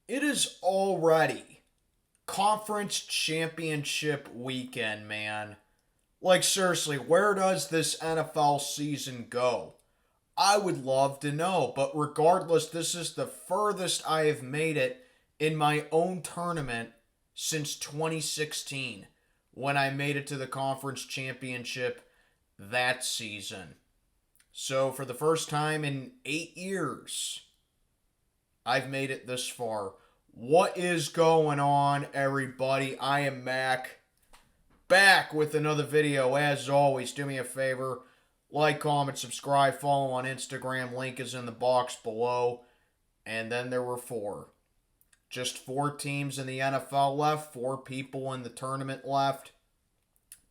It is already conference championship weekend, man. Like, seriously, where does this NFL season go? I would love to know, but regardless, this is the furthest I have made it in my own tournament since 2016 when I made it to the conference championship that season. So, for the first time in 8 years, I've made it this far. What is going on, everybody? I am Mac, back with another video. As always, do me a favor, like, comment, subscribe, follow on Instagram. Link is in the box below. And then there were four. Just four teams in the NFL left, four people in the tournament left.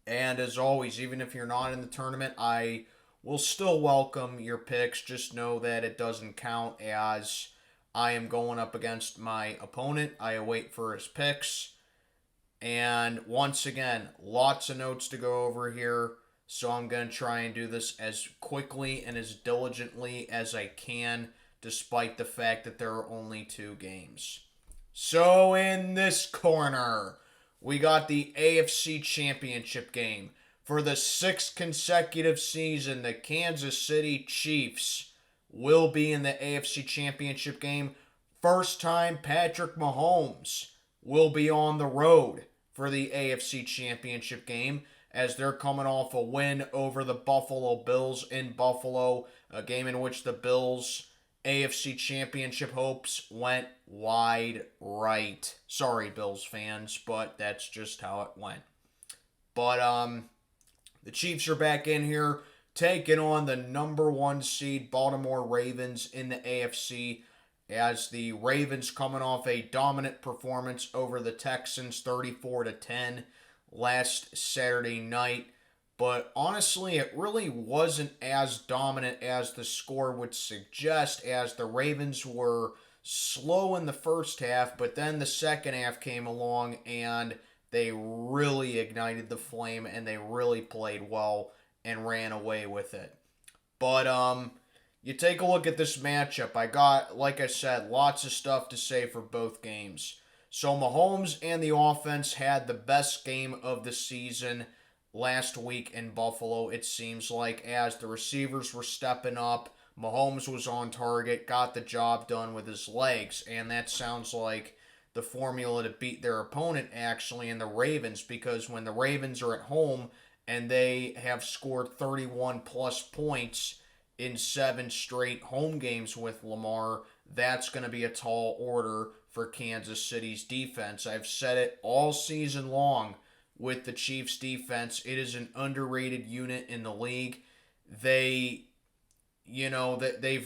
And as always, even if you're not in the tournament, I will still welcome your picks. Just know that it doesn't count, as I am going up against my opponent. I await for his picks. And once again, lots of notes to go over here. So I'm going to try and do this as quickly and as diligently as I can, despite the fact that there are only two games. So in this corner, we got the AFC Championship Game. For the sixth consecutive season, the Kansas City Chiefs will be in the AFC Championship Game. First time Patrick Mahomes will be on the road for the AFC Championship Game, as they're coming off a win over the Buffalo Bills in Buffalo, a game in which the Bills' AFC Championship hopes went wide right. Sorry, Bills fans, but that's just how it went. But the Chiefs are back in here, taking on the number one seed Baltimore Ravens in the AFC, as the Ravens coming off a dominant performance over the Texans 34-10 last Saturday night. But honestly, it really wasn't as dominant as the score would suggest, as the Ravens were slow in the first half, but then the second half came along and they really ignited the flame and they really played well and ran away with it. But you take a look at this matchup. I got, like I said, lots of stuff to say for both games. So Mahomes and the offense had the best game of the season last week in Buffalo, it seems like, as the receivers were stepping up. Mahomes was on target, got the job done with his legs, and that sounds like the formula to beat their opponent, actually, in the Ravens, because when the Ravens are at home and they have scored 31 plus points in 7 straight home games with Lamar, that's going to be a tall order for Kansas City's defense. I've said it all season long with the Chiefs defense. It is an underrated unit in the league. They've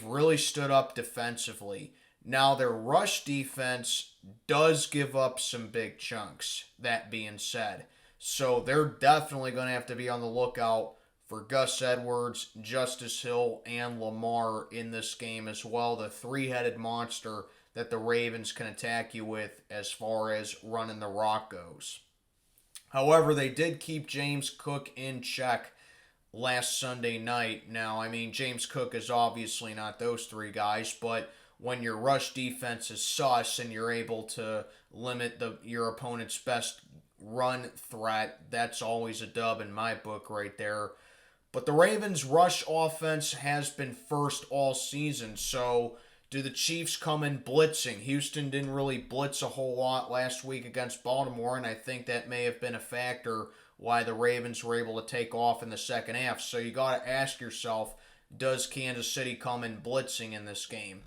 really stood up defensively. Now, their rush defense does give up some big chunks, that being said. So they're definitely going to have to be on the lookout for Gus Edwards, Justice Hill, and Lamar in this game as well. The three-headed monster that the Ravens can attack you with as far as running the rock goes. However, they did keep James Cook in check last Sunday night. Now, I mean, James Cook is obviously not those three guys, but when your rush defense is sus and you're able to limit your opponent's best run threat, that's always a dub in my book right there. But the Ravens' rush offense has been first all season, so do the Chiefs come in blitzing? Houston didn't really blitz a whole lot last week against Baltimore, and I think that may have been a factor why the Ravens were able to take off in the second half. So you got to ask yourself, does Kansas City come in blitzing in this game?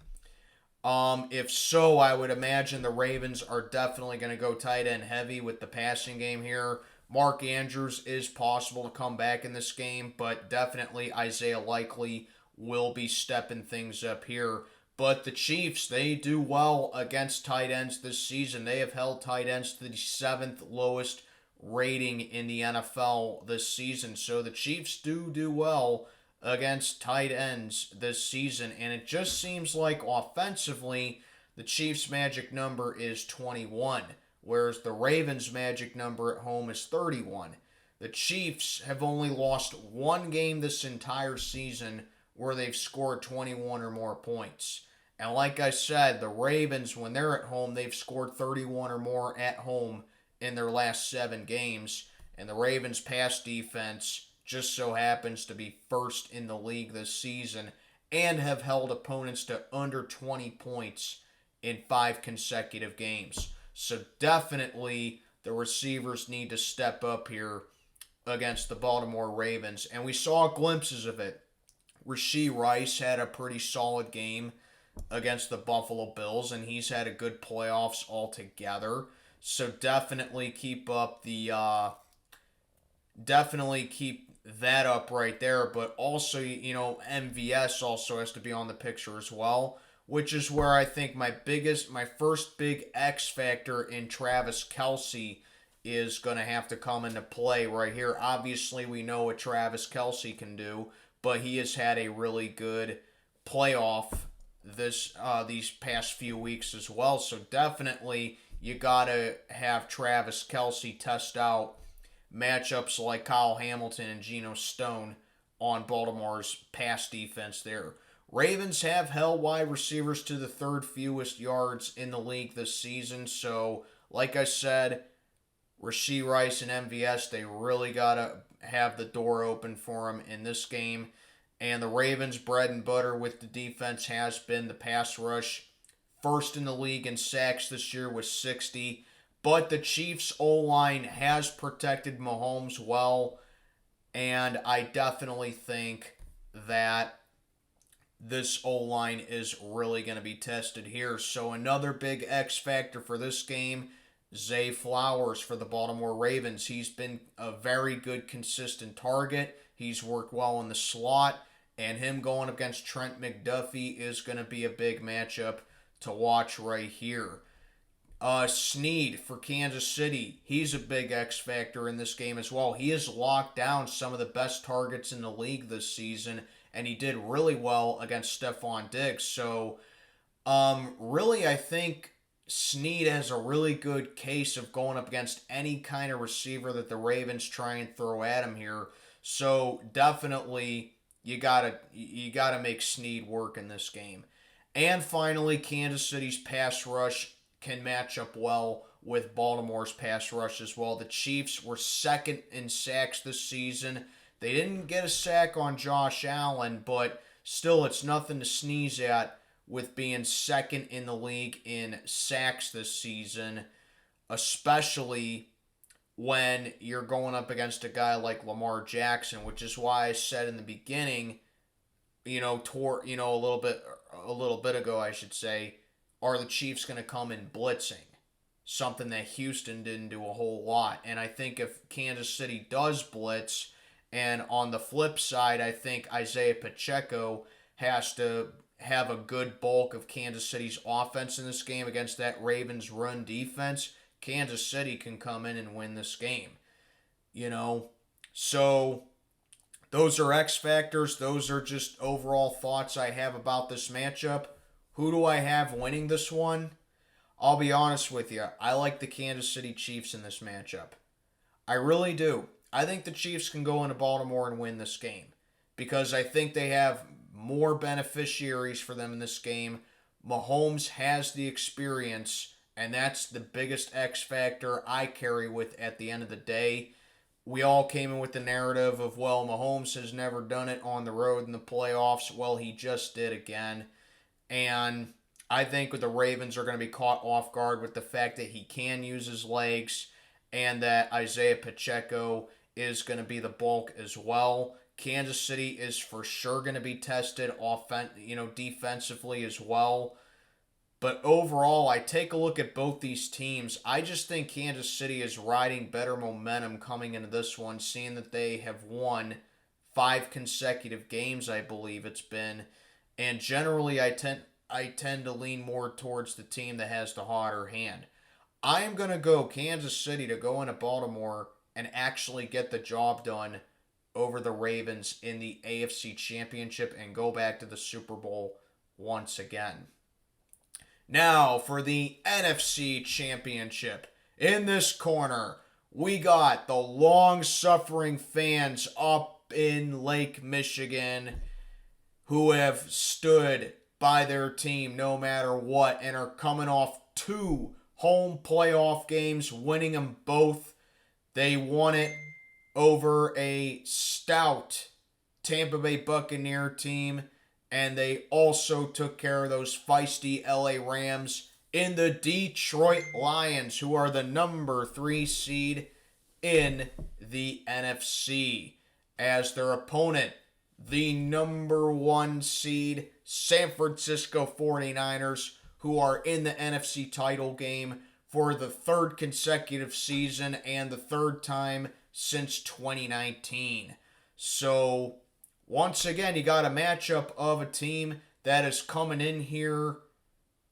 If so, I would imagine the Ravens are definitely going to go tight end heavy with the passing game here. Mark Andrews is possible to come back in this game, but definitely Isaiah Likely will be stepping things up here. But the Chiefs, they do well against tight ends this season. They have held tight ends to the 7th lowest rating in the NFL this season. So the Chiefs do well against tight ends this season. And it just seems like offensively, the Chiefs' magic number is 21, whereas the Ravens' magic number at home is 31. The Chiefs have only lost one game this entire season where they've scored 21 or more points. And like I said, the Ravens, when they're at home, they've scored 31 or more at home in their last 7 games. And the Ravens' pass defense just so happens to be first in the league this season and have held opponents to under 20 points in 5 consecutive games. So definitely the receivers need to step up here against the Baltimore Ravens. And we saw glimpses of it. Rashee Rice had a pretty solid game against the Buffalo Bills, and he's had a good playoffs altogether. So definitely keep up definitely keep that up right there. But also, MVS also has to be on the picture as well, which is where I think my first big X factor in Travis Kelce is going to have to come into play right here. Obviously, we know what Travis Kelce can do, but he has had a really good playoff these past few weeks as well. So definitely you got to have Travis Kelce test out matchups like Kyle Hamilton and Geno Stone on Baltimore's pass defense there. Ravens have held wide receivers to the 3rd fewest yards in the league this season. So, like I said, Rashee Rice and MVS, they really got to have the door open for them in this game. And the Ravens' bread and butter with the defense has been the pass rush. First in the league in sacks this year with 60. But the Chiefs' O-line has protected Mahomes well. And I definitely think that this O-line is really going to be tested here. So another big X factor for this game, Zay Flowers for the Baltimore Ravens. He's been a very good, consistent target. He's worked well in the slot. And him going up against Trent McDuffie is going to be a big matchup to watch right here. Snead for Kansas City. He's a big X factor in this game as well. He has locked down some of the best targets in the league this season, and he did really well against Stephon Diggs. So, really, I think Snead has a really good case of going up against any kind of receiver that the Ravens try and throw at him here. So, definitely, you gotta make Snead work in this game. And finally, Kansas City's pass rush can match up well with Baltimore's pass rush as well. The Chiefs were 2nd in sacks this season. They didn't get a sack on Josh Allen, but still it's nothing to sneeze at with being 2nd in the league in sacks this season, especially when you're going up against a guy like Lamar Jackson, which is why I said in the beginning, a little bit ago, I should say, are the Chiefs going to come in blitzing? Something that Houston didn't do a whole lot. And I think if Kansas City does blitz, and on the flip side, I think Isaiah Pacheco has to have a good bulk of Kansas City's offense in this game against that Ravens run defense, Kansas City can come in and win this game. So those are X factors. Those are just overall thoughts I have about this matchup. Who do I have winning this one? I'll be honest with you. I like the Kansas City Chiefs in this matchup. I really do. I think the Chiefs can go into Baltimore and win this game because I think they have more beneficiaries for them in this game. Mahomes has the experience, and that's the biggest X factor I carry with at the end of the day. We all came in with the narrative of, well, Mahomes has never done it on the road in the playoffs. Well, he just did again. And I think the Ravens are going to be caught off guard with the fact that he can use his legs and that Isaiah Pacheco is going to be the bulk as well. Kansas City is for sure going to be tested defensively as well. But overall, I take a look at both these teams. I just think Kansas City is riding better momentum coming into this one, seeing that they have won 5 consecutive games, I believe it's been. And generally, I tend to lean more towards the team that has the hotter hand. I am going to go Kansas City to go into Baltimore and actually get the job done over the Ravens in the AFC Championship and go back to the Super Bowl once again. Now for the NFC Championship. In this corner, we got the long-suffering fans up in Lake Michigan who have stood by their team no matter what, and are coming off 2 home playoff games, winning them both. They won it over a stout Tampa Bay Buccaneer team, and they also took care of those feisty LA Rams in the Detroit Lions, who are the number 3 seed in the NFC, as their opponent, the number 1 seed San Francisco 49ers, who are in the NFC title game for the 3rd consecutive season and the 3rd time since 2019. So, once again, you got a matchup of a team that is coming in here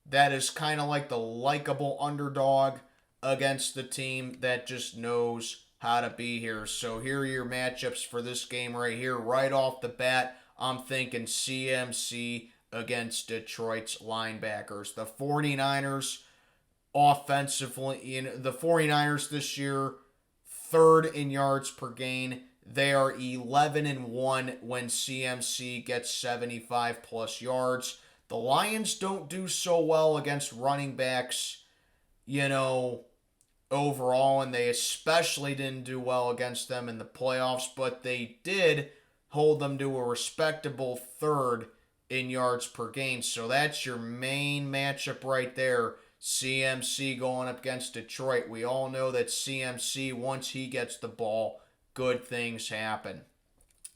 that is kind of like the likable underdog against the team that just knows how to be here. So here are your matchups for this game right here. Right off the bat, I'm thinking CMC against Detroit's linebackers. The 49ers offensively, the 49ers this year, 3rd in yards per gain. They are 11-1 when CMC gets 75 plus yards. The Lions don't do so well against running backs, overall, and they especially didn't do well against them in the playoffs, but they did hold them to a respectable 3rd in yards per game. So that's your main matchup right there. CMC going up against Detroit. We all know that CMC, once he gets the ball, good things happen.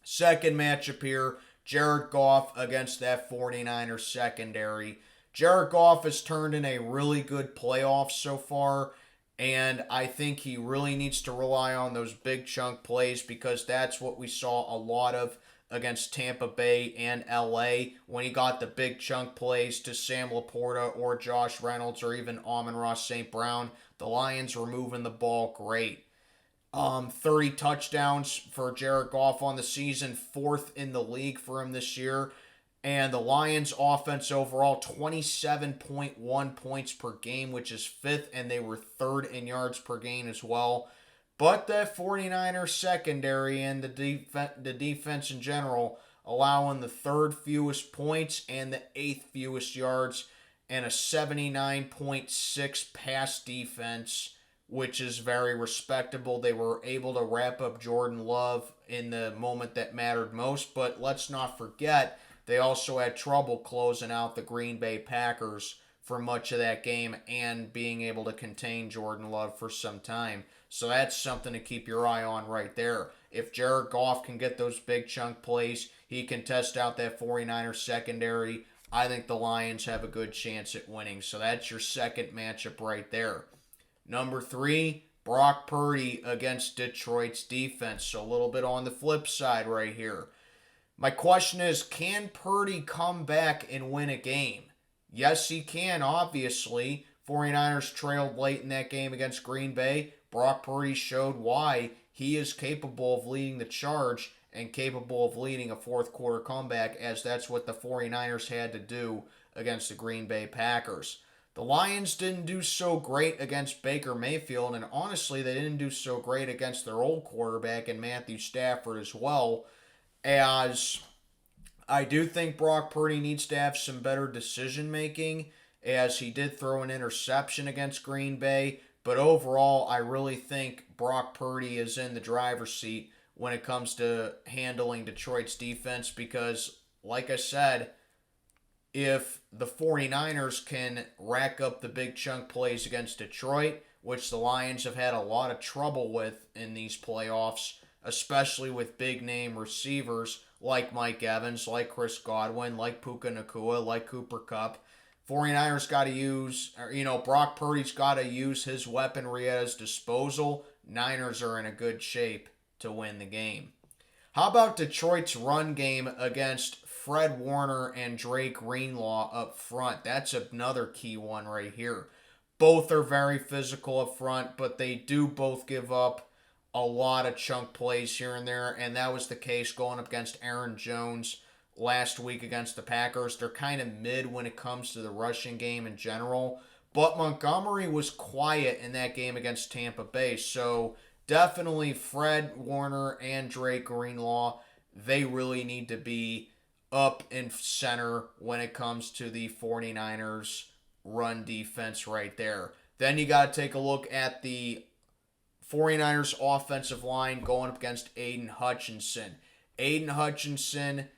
Second matchup here, Jared Goff against that 49ers secondary. Jared Goff has turned in a really good playoff so far, and I think he really needs to rely on those big chunk plays, because that's what we saw a lot of against Tampa Bay and LA when he got the big chunk plays to Sam Laporta or Josh Reynolds or even Amon-Ra St. Brown. The Lions were moving the ball great. 30 touchdowns for Jared Goff on the season, 4th in the league for him this year. And the Lions offense overall, 27.1 points per game, which is 5th, and they were 3rd in yards per game as well. But that 49ers secondary and the defense in general, allowing the 3rd fewest points and the 8th fewest yards, and a 79.6 pass defense, which is very respectable. They were able to wrap up Jordan Love in the moment that mattered most, but let's not forget, they also had trouble closing out the Green Bay Packers for much of that game and being able to contain Jordan Love for some time. So that's something to keep your eye on right there. If Jared Goff can get those big chunk plays, he can test out that 49ers secondary. I think the Lions have a good chance at winning. So that's your second matchup right there. Number 3, Brock Purdy against Detroit's defense. So a little bit on the flip side right here. My question is, can Purdy come back and win a game? Yes, he can, obviously. 49ers trailed late in that game against Green Bay. Brock Purdy showed why he is capable of leading the charge and capable of leading a 4th quarter comeback, as that's what the 49ers had to do against the Green Bay Packers. The Lions didn't do so great against Baker Mayfield, and honestly, they didn't do so great against their old quarterback and Matthew Stafford as well, as I do think Brock Purdy needs to have some better decision making, as he did throw an interception against Green Bay. But overall, I really think Brock Purdy is in the driver's seat when it comes to handling Detroit's defense, because, like I said, if the 49ers can rack up the big chunk plays against Detroit, which the Lions have had a lot of trouble with in these playoffs, especially with big-name receivers like Mike Evans, like Chris Godwin, like Puka Nacua, like Cooper Kupp, 49ers got to use, Brock Purdy's got to use his weaponry at his disposal. Niners are in a good shape to win the game. How about Detroit's run game against Fred Warner and Drake Greenlaw up front? That's another key one right here. Both are very physical up front, but they do both give up a lot of chunk plays here and there, and that was the case going up against Aaron Jones last week against the Packers. They're kind of mid when it comes to the rushing game in general, but Montgomery was quiet in that game against Tampa Bay, so definitely Fred Warner and Drake Greenlaw, they really need to be up in center when it comes to the 49ers run defense right there. Then you got to take a look at the 49ers offensive line going up against Aiden Hutchinson. Aiden Hutchinson,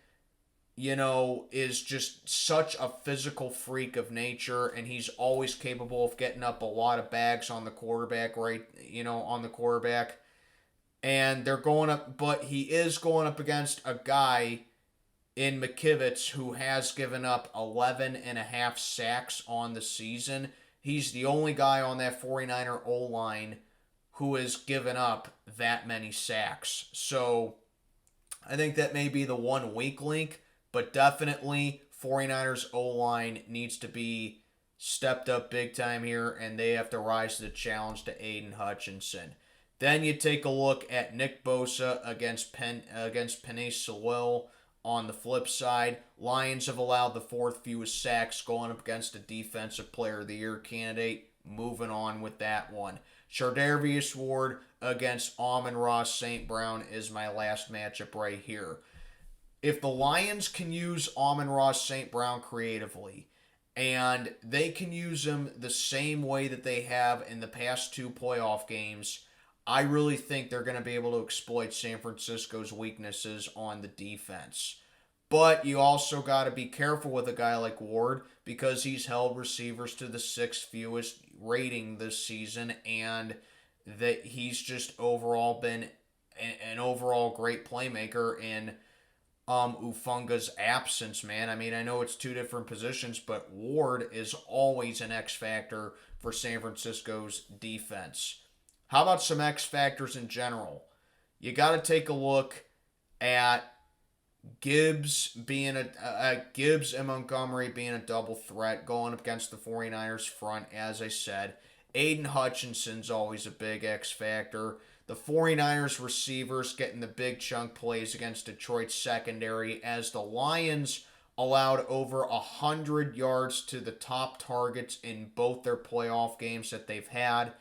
is just such a physical freak of nature, and he's always capable of getting up a lot of bags on the quarterback, on the quarterback. And they're going up, but he is going up against a guy in McKivitz who has given up 11 and a half sacks on the season. He's the only guy on that 49er O-line who has given up that many sacks. So I think that may be the one weak link, but definitely 49ers O-line needs to be stepped up big time here, and they have to rise to the challenge to Aiden Hutchinson. Then you take a look at Nick Bosa against Penei Sewell. On the flip side, Lions have allowed the fourth fewest sacks, going up against a Defensive Player of the Year candidate. Moving on with that one. Chardarvius Ward against Amon-Ra St. Brown is my last matchup right here. If the Lions can use Amon-Ra St. Brown creatively, and they can use him the same way that they have in the past two playoff games, I really think they're going to be able to exploit San Francisco's weaknesses on the defense. But you also got to be careful with a guy like Ward because he's held receivers to the sixth fewest rating this season, and that he's just overall been an overall great playmaker in Ufunga's absence, man. I mean, I know it's two different positions, but Ward is always an X factor for San Francisco's defense. How about some X factors in general? You got to take a look at Gibbs and Montgomery being a double threat going up against the 49ers front, as I said. Aiden Hutchinson's always a big X factor. The 49ers receivers getting the big chunk plays against Detroit's secondary, as the Lions allowed over 100 yards to the top targets in both their playoff games that they've had.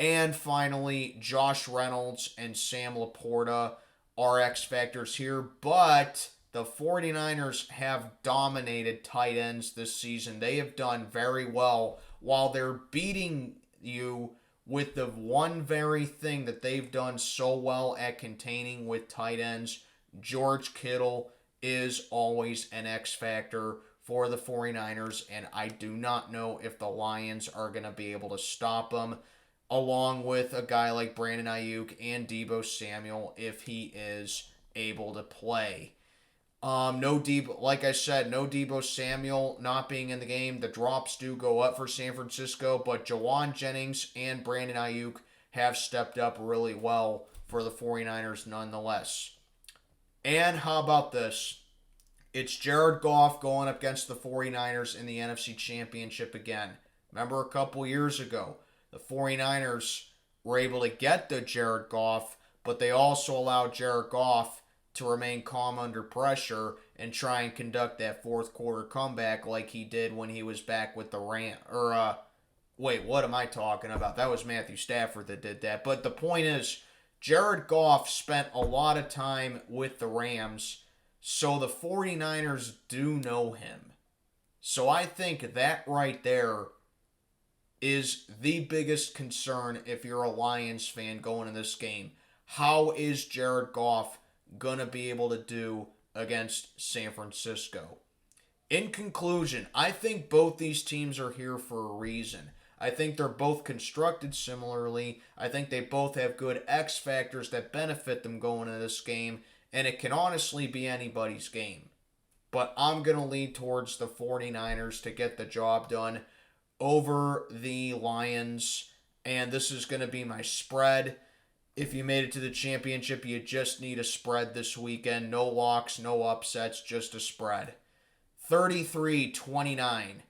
And finally, Josh Reynolds and Sam Laporta are X factors here, but the 49ers have dominated tight ends this season. They have done very well while they're beating you with the one very thing that they've done so well at containing with tight ends. George Kittle is always an X factor for the 49ers, and I do not know if the Lions are going to be able to stop them, along with a guy like Brandon Ayuk and Deebo Samuel if he is able to play. Like I said, no Deebo Samuel not being in the game. The drops do go up for San Francisco, but Jawan Jennings and Brandon Ayuk have stepped up really well for the 49ers nonetheless. And how about this? It's Jared Goff going up against the 49ers in the NFC Championship again. Remember a couple years ago, the 49ers were able to get the Jared Goff, but they also allowed Jared Goff to remain calm under pressure and try and conduct that fourth quarter comeback like he did when he was back with the wait, what am I talking about? That was Matthew Stafford that did that. But the point is, Jared Goff spent a lot of time with the Rams, so the 49ers do know him. So I think that right there is the biggest concern if you're a Lions fan going in this game. How is Jared Goff going to be able to do against San Francisco? In conclusion, I think both these teams are here for a reason. I think they're both constructed similarly. I think they both have good X factors that benefit them going into this game, and it can honestly be anybody's game. But I'm going to lean towards the 49ers to get the job done over the Lions, and this is going to be my spread. If you made it to the championship, you just need a spread this weekend. No locks, no upsets, just a spread. 33-29.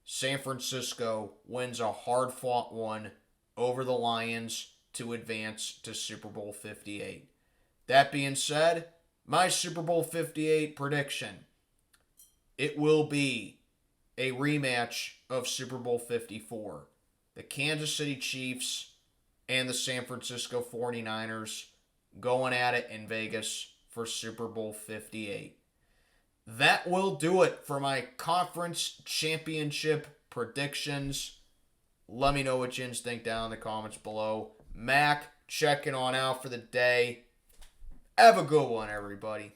San Francisco wins a hard-fought one over the Lions to advance to Super Bowl 58. That being said, my Super Bowl 58 prediction, it will be a rematch of Super Bowl 54. The Kansas City Chiefs and the San Francisco 49ers going at it in Vegas for Super Bowl 58. that will do it for my conference championship predictions. Let me know what you think down in the comments below. Mac, checking on out for the day. Have a good one, everybody.